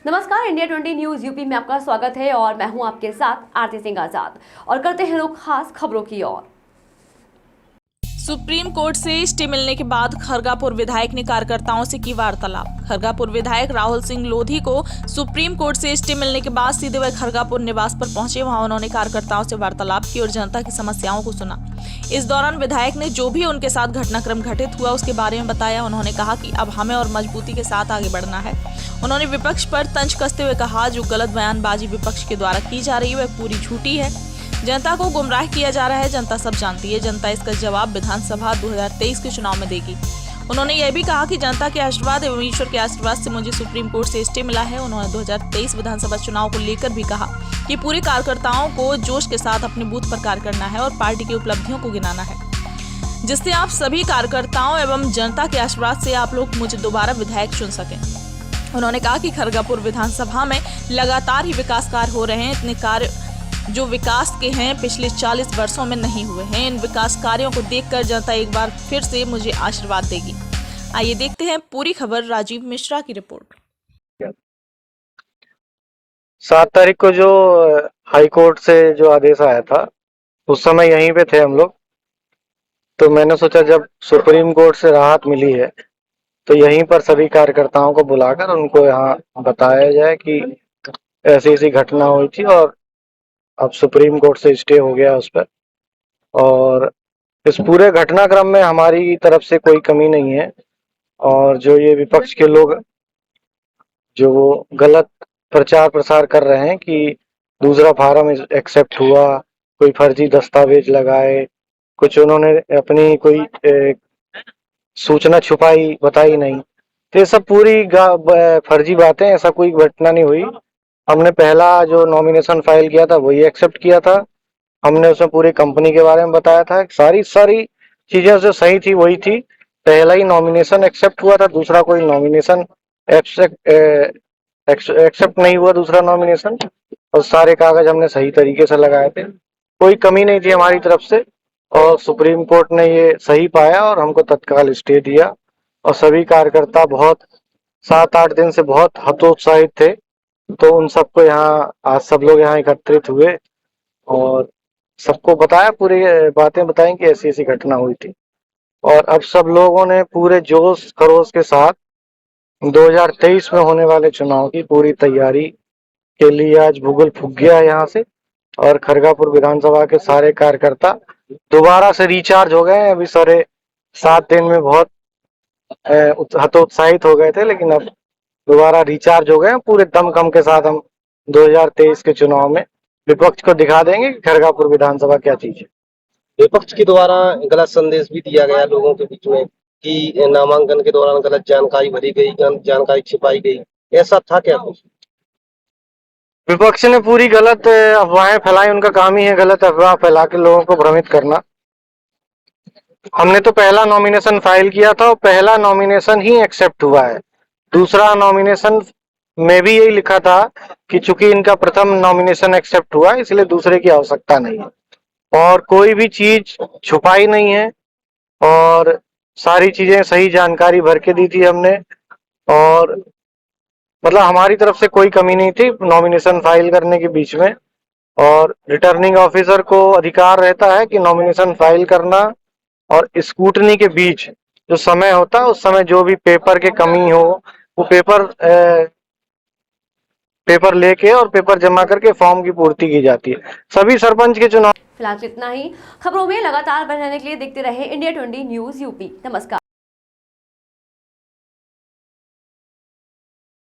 नमस्कार, India 20 news UP में आपका स्वागत है और मैं हूं आपके साथ आरती सिंह आजाद। और करते हैं रुख खास खबरों की ओर। सुप्रीम कोर्ट से स्टे मिलने के बाद खरगापुर विधायक ने कार्यकर्ताओं से की वार्तालाप। खरगापुर विधायक राहुल सिंह लोधी को सुप्रीम कोर्ट से स्टे मिलने के बाद सीधे वह खरगापुर निवास पर पहुंचे। वहां उन्होंने कार्यकर्ताओं से वार्तालाप की और जनता की समस्याओं को सुना। इस दौरान विधायक ने जो भी उनके साथ घटनाक्रम घटित हुआ उसके बारे में बताया। उन्होंने कहा कि अब हमें और मजबूती के साथ आगे बढ़ना है। उन्होंने विपक्ष पर तंज कसते हुए कहा, जो गलत बयानबाजी विपक्ष के द्वारा की जा रही है वह पूरी झूठी है। जनता को गुमराह किया जा रहा है। जनता सब जानती है। जनता इसका जवाब विधानसभा 2023 के चुनाव में देगी। उन्होंने यह भी कहा कि जनता के आशीर्वाद एवं ईश्वर के आशीर्वाद से मुझे सुप्रीम कोर्ट से स्टे मिला है। उन्होंने 2023 विधानसभा चुनाव को लेकर भी कहा कि पूरे कार्यकर्ताओं को जोश के साथ अपने बूथ पर कार्य करना है और पार्टी की उपलब्धियों को गिनाना है, जिससे आप सभी कार्यकर्ताओं एवं जनता के आशीर्वाद से आप लोग मुझे दोबारा विधायक चुन सकें। उन्होंने कहा कि खरगापुर विधानसभा में लगातार ही विकास कार्य हो रहे हैं। इतने कार्य जो विकास के हैं पिछले 40 वर्षों में नहीं हुए हैं। इन विकास कार्यों को देखकर जनता एक बार फिर से मुझे आशीर्वाद देगी। आइए देखते हैं पूरी खबर। राजीव मिश्रा की रिपोर्ट। 7 तारीख को जो हाई कोर्ट से जो आदेश आया था उस समय यहीं पे थे हम लोग। तो मैंने सोचा जब सुप्रीम कोर्ट से राहत मिली है तो यहीं पर सभी कार्यकर्ताओं को बुलाकर उनको यहाँ बताया जाए कि ऐसी ऐसी घटना हुई थी और अब सुप्रीम कोर्ट से स्टे हो गया उस पर। और इस पूरे घटनाक्रम में हमारी तरफ से कोई कमी नहीं है। और जो ये विपक्ष के लोग जो वो गलत प्रचार प्रसार कर रहे हैं कि दूसरा फार्म एक्सेप्ट हुआ, कोई फर्जी दस्तावेज लगाए, कुछ उन्होंने अपनी कोई सूचना छुपाई, बताई नहीं, तो ये सब पूरी फर्जी बातें। ऐसा कोई घटना नहीं हुई। हमने पहला जो नॉमिनेशन फाइल किया था वही एक्सेप्ट किया था। हमने उसमें पूरी कंपनी के बारे में बताया था। सारी चीजें जो सही थी वही थी। पहला ही नॉमिनेशन एक्सेप्ट हुआ था, दूसरा कोई नॉमिनेशन एक्सेप्ट नहीं हुआ, दूसरा नॉमिनेशन। और सारे कागज हमने सही तरीके से लगाए थे, कोई कमी नहीं थी हमारी तरफ से। और सुप्रीम कोर्ट ने ये सही पाया और हमको तत्काल स्टे दिया। और सभी कार्यकर्ता बहुत 7-8 दिन से बहुत हतोत्साहित थे। तो उन सबको यहाँ आज सब लोग यहाँ एकत्रित हुए और सबको बताया, पूरी बातें बताई कि ऐसी ऐसी घटना हुई थी। और अब सब लोगों ने पूरे जोश खरोश के साथ 2023 में होने वाले चुनाव की पूरी तैयारी के लिए आज भूगोल फूक गया यहाँ से। और खरगापुर विधानसभा के सारे कार्यकर्ता दोबारा से रिचार्ज हो गए हैं। अभी सारे 7 दिन में बहुत हतोत्साहित हो गए थे, लेकिन अब दोबारा रिचार्ज हो गए हैं। पूरे दमखम के साथ हम 2023 के चुनाव में विपक्ष को दिखा देंगे कि खरगापुर विधानसभा क्या चीज है। विपक्ष के द्वारा गलत संदेश भी दिया गया लोगों के बीच में कि नामांकन के दौरान गलत जानकारी भरी गई, जानकारी छिपाई गई, ऐसा था क्या कुछ? विपक्ष ने पूरी गलत अफवाहें फैलाई। उनका काम ही है गलत अफवाह फैला के लोगों को भ्रमित करना। हमने तो पहला नॉमिनेशन फाइल किया था और पहला नॉमिनेशन ही एक्सेप्ट हुआ है। दूसरा नॉमिनेशन में भी यही लिखा था कि चूंकि इनका प्रथम नॉमिनेशन एक्सेप्ट हुआ है इसलिए दूसरे की आवश्यकता नहीं है। और कोई भी चीज छुपाई नहीं है और सारी चीजें सही जानकारी भर के दी थी हमने। और मतलब हमारी तरफ से कोई कमी नहीं थी नॉमिनेशन फाइल करने के बीच में। और रिटर्निंग ऑफिसर को अधिकार रहता है कि नॉमिनेशन फाइल करना और स्क्रूटनी के बीच जो समय होता है उस समय जो भी पेपर के कमी हो वो पेपर लेके और पेपर जमा करके फॉर्म की पूर्ति की जाती है। सभी सरपंच के चुनाव। फिलहाल इतना ही। खबरों में लगातार बने रहने के लिए देखते रहे इंडिया 20 न्यूज यूपी। नमस्कार।